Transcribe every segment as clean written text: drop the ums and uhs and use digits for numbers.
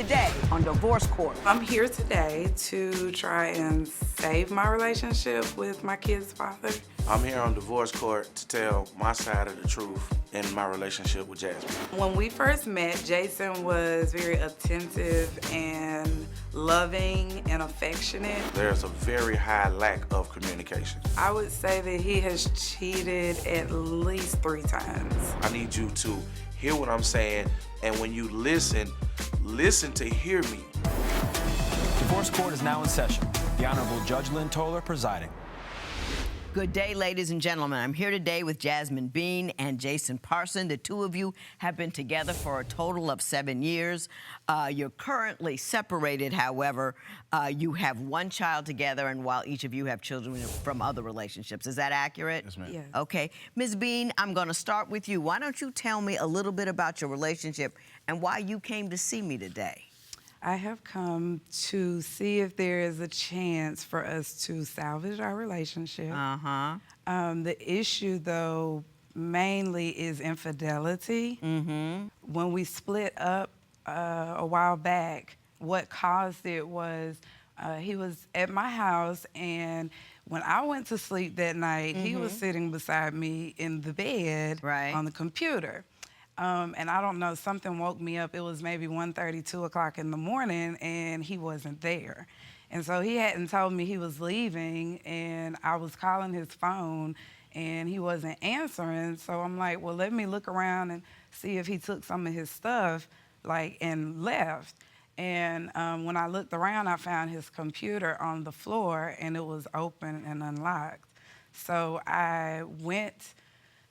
today on Divorce Court. I'm here today to try and save my relationship with my kid's father. I'm here on Divorce Court to tell my side of the truth in my relationship with Jasmine. When we first met, Jason was very attentive and loving and affectionate. There's a very high lack of communication. I would say that he has cheated at least 3 times. I need you to hear what I'm saying, and when you listen to hear me. Divorce Court is now in session. The Honorable Judge Lynn Toller presiding. Good day, ladies and gentlemen. I'm here today with Jasmine Bean and Jason Parson. The two of you have been together for a total of 7 years. You're currently separated, however. You have 1 child together, and while each of you have children from other relationships. Is that accurate? Yes, ma'am. Yes. Okay. Ms. Bean, I'm going to start with you. Why don't you tell me a little bit about your relationship and why you came to see me today? I have come to see if there is a chance for us to salvage our relationship. The issue, though, mainly is infidelity. When we split up a while back, what caused it was he was at my house, and when I went to sleep that night, he was sitting beside me in the bed on the computer. And I don't know, something woke me up. It was maybe 1:30, 2 o'clock in the morning, and he wasn't there. And so he hadn't told me he was leaving, and I was calling his phone, and he wasn't answering. So I'm like, well, let me look around and see if he took some of his stuff, and left. And when I looked around, I found his computer on the floor, and it was open and unlocked. So I went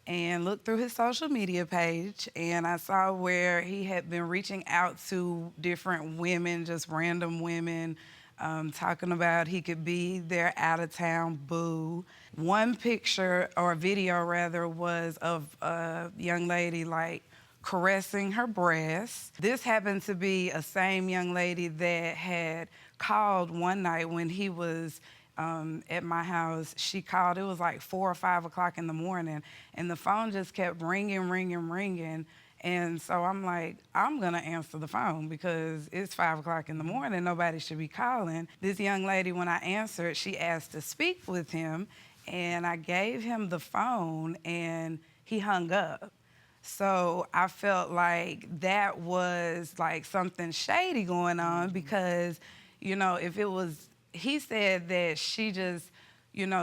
and looked through his social media page, and I saw where he had been reaching out to different women, just random women, talking about he could be their out-of-town boo. One picture, or video rather, was of a young lady caressing her breasts. This happened to be a same young lady that had called one night when he was at my house. She called, it was 4 or 5 o'clock in the morning, and the phone just kept ringing. And so I'm like, I'm gonna answer the phone because it's 5 o'clock in the morning, nobody should be calling. This young lady, when I answered, she asked to speak with him, and I gave him the phone, and he hung up. So I felt like that was something shady going on because, if it was, he said that she just,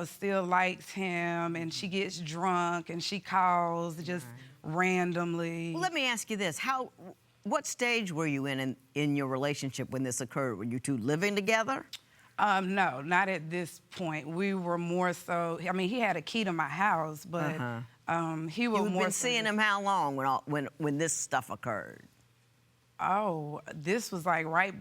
still likes him, and she gets drunk and she calls just randomly. Well, let me ask you this. What stage were you in your relationship when this occurred? Were you two living together? No, not at this point. We were more so, he had a key to my house, but he was more so. You've been seeing him how long when this stuff occurred? Oh, this was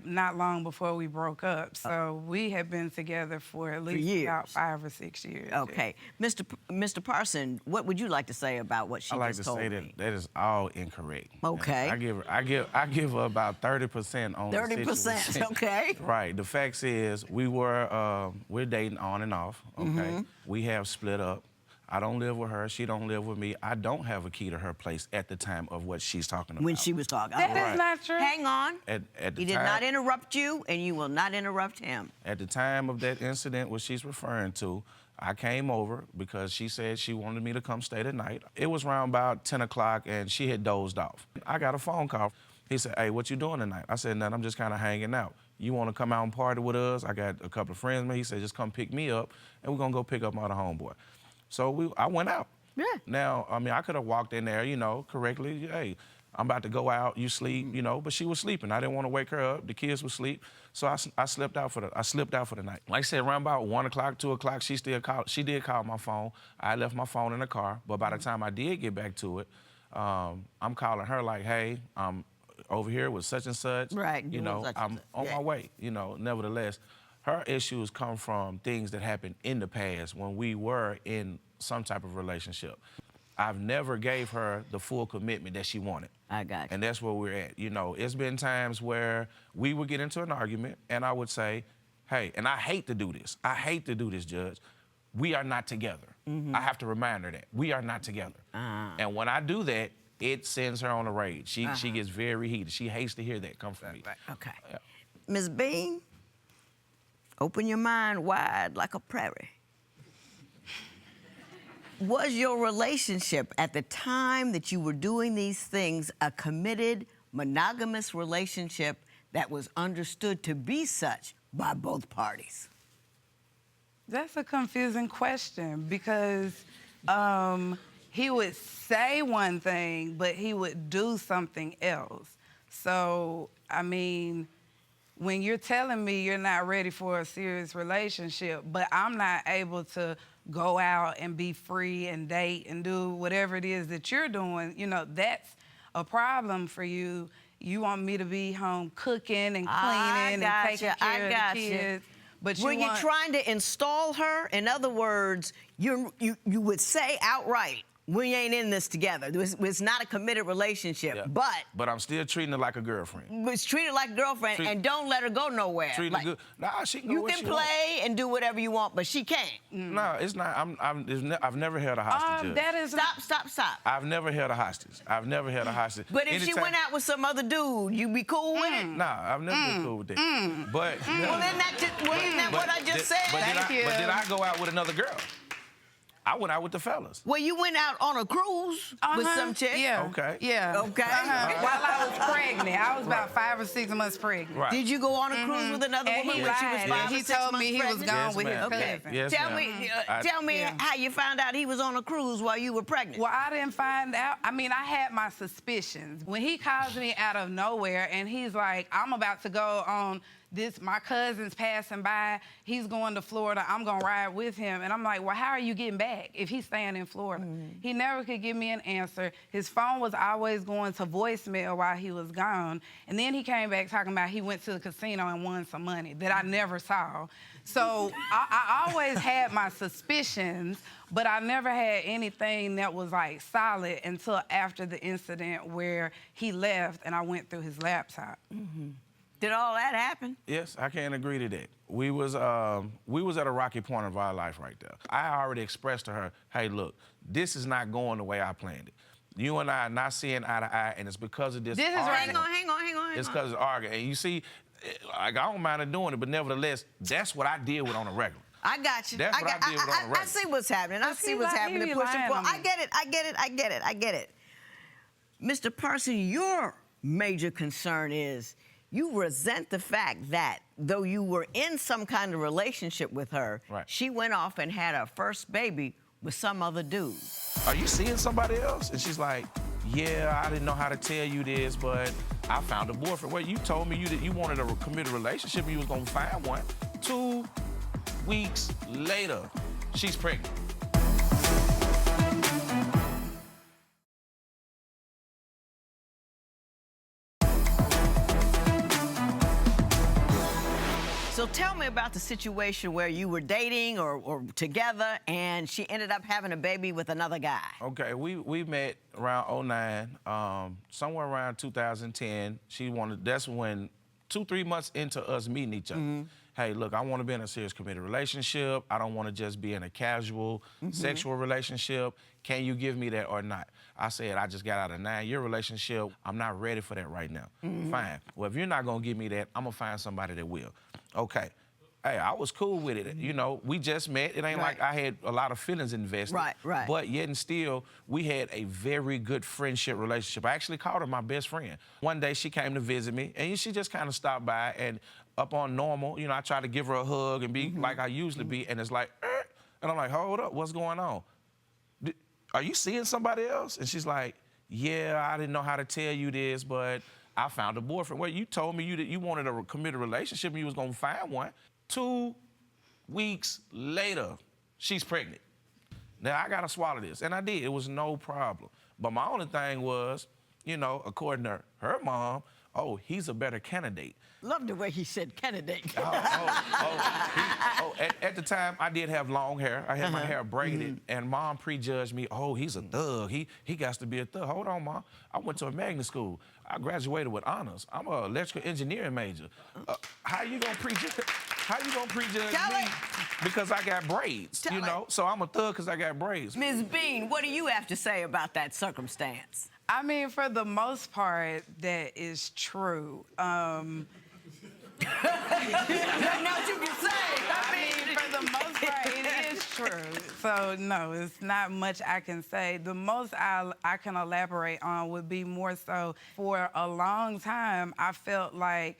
not long before we broke up. So we had been together for at least about 5 or 6 years. Okay. Mr. Parson, what would you like to say about what she just told me? I like to say that is all incorrect. Okay. I give her about 30% on 30%, okay. Right. The fact is, we're dating on and off, okay? We have split up. I don't live with her. She don't live with me. I don't have a key to her place at the time of what she's talking about. When she was talking. That is not true. Hang on. He did not interrupt you, and you will not interrupt him. At the time of that incident, what she's referring to, I came over because she said she wanted me to come stay the night. It was around about 10 o'clock, and she had dozed off. I got a phone call. He said, hey, what you doing tonight? I said, nothing, I'm just kind of hanging out. You want to come out and party with us? I got a couple of friends. He said, just come pick me up, and we're going to go pick up my other homeboy. So I went out. Yeah. Now, I could have walked in there, correctly. Hey, I'm about to go out, you sleep, but she was sleeping. I didn't want to wake her up. The kids were asleep. So I slipped out for the night. Like I said, around about 1 o'clock, 2 o'clock, she did call my phone. I left my phone in the car, but by the time I did get back to it, I'm calling her like, hey, I'm over here with such and such. Right. I'm on my way, nevertheless. Her issues come from things that happened in the past when we were in some type of relationship. I've never gave her the full commitment that she wanted. I got you. And that's where we're at. It's been times where we would get into an argument and I would say, hey, and I hate to do this. Judge. We are not together. I have to remind her that. We are not together. And when I do that, it sends her on a rage. She gets very heated. She hates to hear that come from me. Right. Okay. Yeah. Ms. Bean, open your mind wide like a prairie. Was your relationship at the time that you were doing these things a committed, monogamous relationship that was understood to be such by both parties? That's a confusing question because he would say one thing, but he would do something else. So, I mean, when you're telling me you're not ready for a serious relationship, but I'm not able to go out and be free and date and do whatever it is that you're doing, you know, that's a problem for you. You want me to be home cooking and cleaning and taking care of the kids. But were you trying to install her? In other words, you would say outright, we ain't in this together. It's not a committed relationship, Yeah. but I'm still treating her like a girlfriend. it's treated like a girlfriend, and don't let her go nowhere. Treat her good. Nah, she can go you where can she play want. and do whatever you want, but she can't. No, it's not. I've never held a hostage. that is Stop. I've never held a hostage. I've never held a hostage. But if she went out with some other dude, you be cool with it? Nah, I've never been cool with that. But Well, isn't that what I just said? But did I go out with another girl? I went out with the fellas. Well, you went out on a cruise with some chick. Yeah. Okay. Yeah. Okay. While I was pregnant. I was about 5 or 6 months pregnant. Right. Did you go on a cruise with another And woman he when she was lied. 5 or He 6 told months me he was pregnant? gone Yes, with his ma'am. Okay. cousin. Yes, tell ma'am. me how you found out he was on a cruise while you were pregnant. Well, I didn't find out. I mean, I had my suspicions. When he calls me out of nowhere and he's like, I'm about to go on this, my cousin's passing by, he's going to Florida, I'm gonna ride with him. And I'm like, well, how are you getting back if he's staying in Florida? He never could give me an answer. His phone was always going to voicemail while he was gone. And then he came back talking about he went to the casino and won some money that I never saw. So I always had my suspicions, but I never had anything that was like solid until after the incident where he left and I went through his laptop. Did all that happen? Yes, I can't agree to that. We was at a rocky point of our life right there. I already expressed to her, hey, look, this is not going the way I planned it. You and I are not seeing eye to eye, and it's because of this. This is right. Hang on. It's because of arguing. And you see, like, I don't mind her doing it, but nevertheless, that's what I deal with on a regular. I got you. That's what I did with on the I regular. see what's happening. I But see he what's li- happening. he Push and lying pull. on me. I get it. Mr. Parson, your major concern is you resent the fact that though you were in some kind of relationship with her, Right. she went off and had her first baby with some other dude. Are you seeing somebody else? And she's like, yeah, I didn't know how to tell you this, but I found a boyfriend. Well, you told me that you wanted a committed relationship and you was gonna find one. 2 weeks later, she's pregnant. So tell me about the situation where you were dating or together and she ended up having a baby with another guy. Okay, we met around 09, somewhere around 2010. That's when 2-3 months into us meeting each other. Hey, look, I want to be in a serious committed relationship. I don't want to just be in a casual sexual relationship. Can you give me that or not? I said, I just got out of a 9-year relationship. I'm not ready for that right now. Fine. Well, if you're not going to give me that, I'm going to find somebody that will. Okay. Hey, I was cool with it. You know, we just met. It ain't like I had a lot of feelings invested. Right. But yet and still, we had a very good friendship relationship. I actually called her my best friend. One day she came to visit me, and she just kind of stopped by, and up on normal, you know, I tried to give her a hug and be like I usually be, and it's like, and I'm like, hold up, what's going on? Are you seeing somebody else? And she's like, yeah, I didn't know how to tell you this, but I found a boyfriend. Well, you told me that you wanted a committed relationship and you was gonna find one. 2 weeks later, she's pregnant. Now, I gotta swallow this, and I did. It was no problem. But my only thing was, you know, according to her mom, oh, he's a better candidate. Love the way he said candidate. At the time, I did have long hair. I had my hair braided, and Mom prejudged me. Oh, he's a thug. He got to be a thug. Hold on, Mom. I went to a magnet school. I graduated with honors. I'm an electrical engineering major. How you gonna prejudge me? Because I got braids, you know? So I'm a thug because I got braids. Ms. Bean, what do you have to say about that circumstance? I mean, for the most part, that is true. Nothing else you can say. I mean, for the most part, it is true. So, no, it's not much I can say. The most I can elaborate on would be more so for a long time, I felt like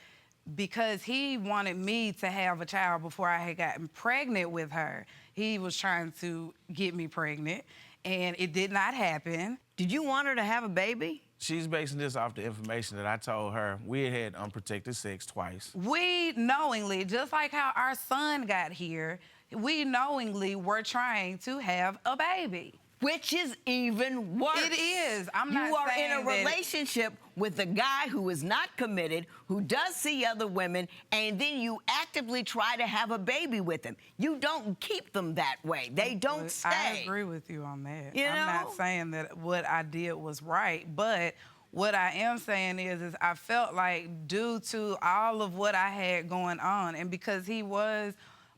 because he wanted me to have a child before I had gotten pregnant with her, he was trying to get me pregnant, and it did not happen. Did you want her to have a baby? She's basing this off the information that I told her. We had unprotected sex twice. We knowingly, just like how our son got here, we knowingly were trying to have a baby. Which is even worse. It is. I'm you not are saying in a that relationship with a guy who is not committed, who does see other women, and then you actively try to have a baby with them. You don't keep them that way. They don't stay. I agree with you on that. You I'm know? not saying that what I did was right, but what I am saying is I felt like due to all of what I had going on, and because he was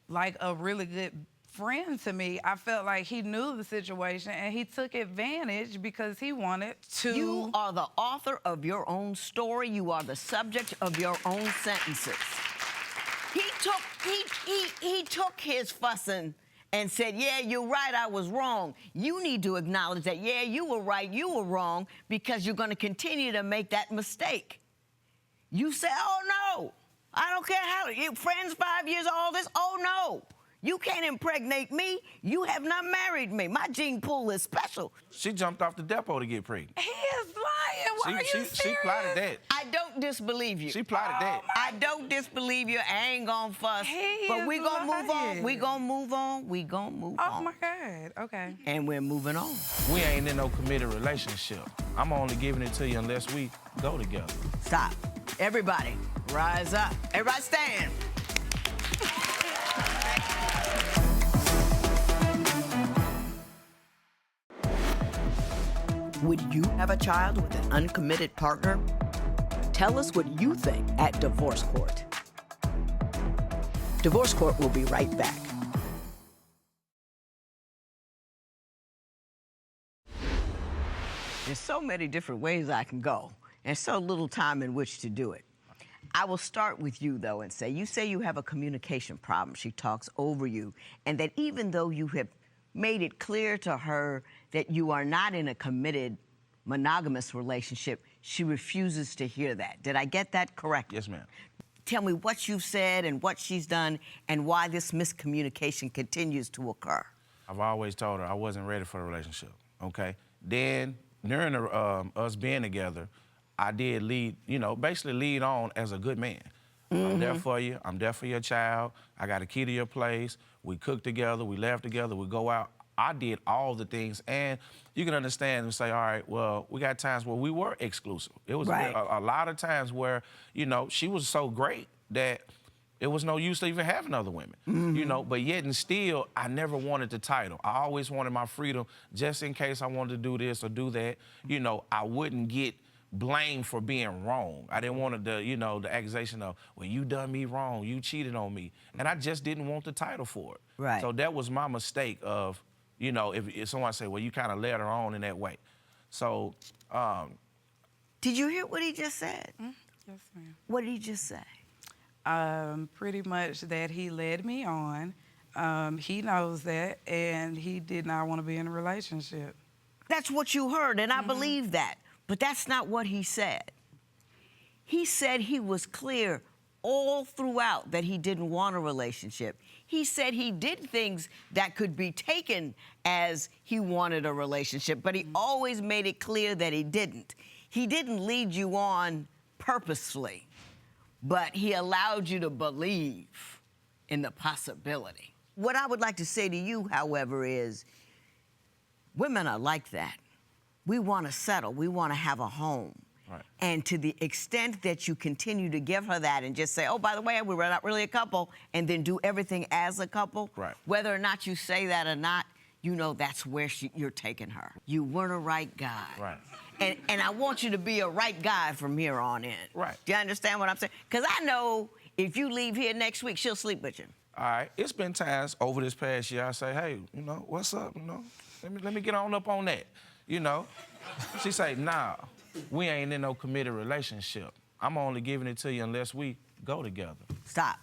like a really good friend to me, I felt like he knew the situation and he took advantage because he wanted to. You are the author of your own story. You are the subject of your own sentences. He took his fussing and said, yeah, you're right, I was wrong. You need to acknowledge that, yeah, you were right, you were wrong, because you're going to continue to make that mistake. You say, oh, no, I don't care how, friends 5 years, all this, oh, no. You can't impregnate me. You have not married me. My gene pool is special. She jumped off the depot to get pregnant. He is lying. Why are you serious? She plotted that. I don't disbelieve you. She plotted that. I don't disbelieve you. I ain't gonna fuss. But we gonna move on. We gonna move on. We gonna move on. Oh, my God. Okay. And we're moving on. We ain't in no committed relationship. I'm only giving it to you unless we go together. Stop. Everybody, rise up. Everybody stand. Would you have a child with an uncommitted partner? Tell us what you think at Divorce Court. Divorce Court will be right back. There's so many different ways I can go, and so little time in which to do it. I will start with you, though, and say you have a communication problem. She talks over you, and that even though you have made it clear to her that you are not in a committed, monogamous relationship, she refuses to hear that. Did I get that correct? Yes, ma'am. Tell me what you've said and what she's done and why this miscommunication continues to occur. I've always told her I wasn't ready for a relationship, okay? Then, during us being together, I did basically lead on as a good man. I'm there for you. I'm there for your child. I got a key to your place. We cook together. We laugh together. We go out. I did all the things. And you can understand and say, all right, well, we got times where we were exclusive. It was right. a lot of times where, she was so great that it was no use to even having other women, but yet and still, I never wanted the title. I always wanted my freedom just in case I wanted to do this or do that. I wouldn't get blamed for being wrong. I didn't want the accusation of, well, you done me wrong, you cheated on me. And I just didn't want the title for it. Right. So that was my mistake of, if someone say, well, you kind of led her on in that way. So. Did you hear what he just said? Yes, ma'am. What did he just say? Pretty much that he led me on. He knows that, and he did not want to be in a relationship. That's what you heard, and I believe that. But that's not what he said. He said he was clear all throughout that he didn't want a relationship. He said he did things that could be taken as he wanted a relationship, but he always made it clear that he didn't. He didn't lead you on purposefully, but he allowed you to believe in the possibility. What I would like to say to you, however, is women are like that. We want to settle. We want to have a home. Right. And to the extent that you continue to give her that and just say, oh, by the way, we're not really a couple, and then do everything as a couple, right. Whether or not you say that or not, that's where you're taking her. You weren't a right guy. Right. And I want you to be a right guy from here on in. Right. Do you understand what I'm saying? Because I know if you leave here next week, she'll sleep with you. All right. It's been times over this past year I say, hey, what's up, Let me get on up on that. you know. She say, nah, we ain't in no committed relationship. I'm only giving it to you unless we go together. Stop.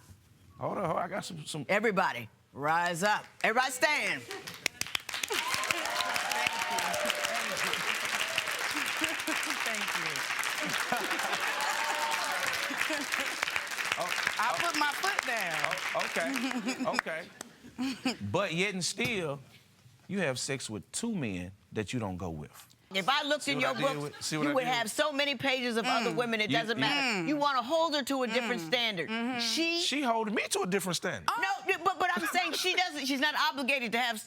Hold on, I got some... Everybody, rise up. Everybody stand. I put my foot down. Okay. But yet and still, you have sex with 2 men that you don't go with. If I looked in your books, you would have so many pages of other women, it doesn't matter. You want to hold her to a different standard. She holding me to a different standard. No, but I'm saying she doesn't. She's not obligated to have.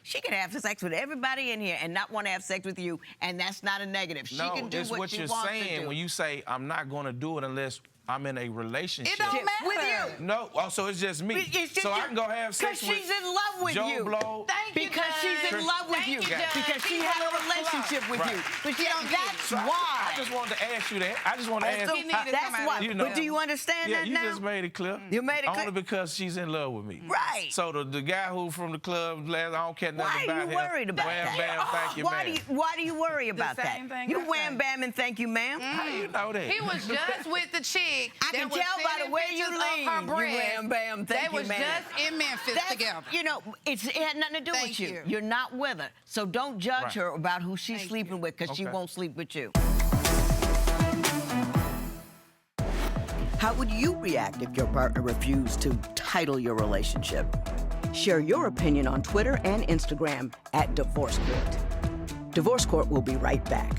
She can have sex with everybody in here and not want to have sex with you, and that's not a negative. She can do it's what she wants to do. you're saying when you say I'm not going to do it unless I'm in a relationship. It don't matter. With you. No, so it's just me. So I can go have sex with she's in love with Joe you. Blow. Thank you, Because she's in Judge. love with Thank you. you, Judge. Because she had a relationship with you. But that's So why. I just wanted to ask you that. I just want to ask he needed That's somebody why. you know. But do you understand that you now? just made it clear. You made it clear. Only because she's in love with me. Right. So the guy who from the club, I don't care nothing Why about are you him. worried about Wham, that? bam, thank you, Why ma'am. do you worry about that? same thing You I wham say. bam and thank you, ma'am. How you know that? He was just with the chick. I can that was tell by sending the way you pictures lean. of her You breasts. wham bam, thank They you, was ma'am. just in Memphis That's, together. you know, it had nothing to do Thank with you. you. You're not with her. So don't judge Right. her about who she's sleeping with because she Okay. won't sleep with you. How would you react if your partner refused to title your relationship? Share your opinion on Twitter and Instagram at Divorce Court. Divorce Court will be right back.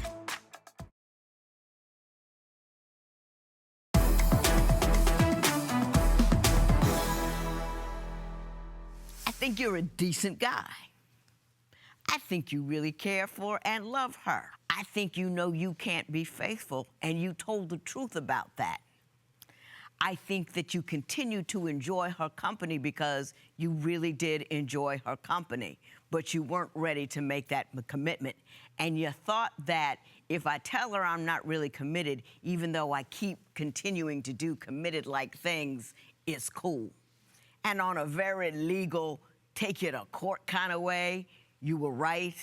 I think you're a decent guy. I think you really care for and love her. I think you know you can't be faithful, and you told the truth about that. I think that you continue to enjoy her company because you really did enjoy her company, but you weren't ready to make that commitment. And you thought that if I tell her I'm not really committed, even though I keep continuing to do committed-like things, it's cool. And on a very legal, take you to court kind of way, you were right.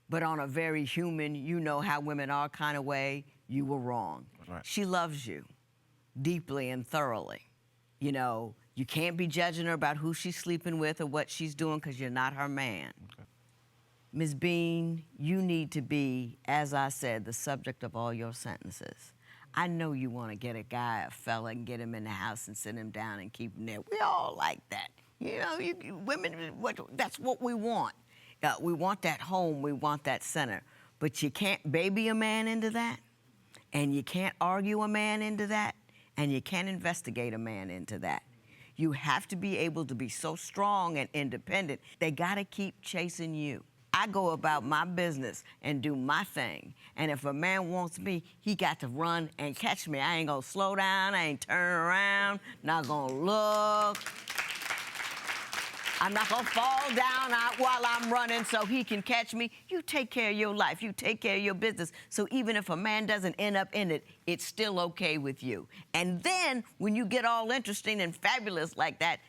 But on a very human, you know how women are kind of way, you were wrong. Right. She loves you deeply and thoroughly. You know, you can't be judging her about who she's sleeping with or what she's doing because you're not her man. Okay. Ms. Bean, you need to be, as I said, the subject of all your sentences. I know you want to get a guy, a fella, and get him in the house and sit him down and keep him there. We all like that. You know, women, that's what we want. We want that home, we want that center. But you can't baby a man into that, and you can't argue a man into that, and you can't investigate a man into that. You have to be able to be so strong and independent. They gotta keep chasing you. I go about my business and do my thing. And if a man wants me, he got to run and catch me. I ain't gonna slow down, I ain't turning around, not gonna look. I'm not gonna fall down out while I'm running so he can catch me. You take care of your life, you take care of your business. So even if a man doesn't end up in it, it's still okay with you. And then when you get all interesting and fabulous like that,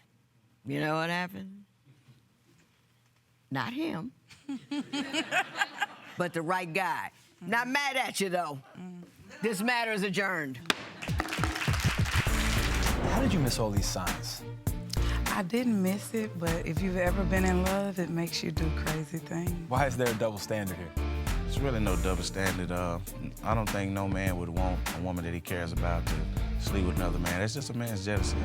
you know what happened? Not him, but the right guy. Not mad at you though. This matter is adjourned. How did you miss all these signs? I didn't miss it, but if you've ever been in love, it makes you do crazy things. Why is there a double standard here? It's really no double standard. I don't think no man would want a woman that he cares about to sleep with another man. It's just a man's jealousy.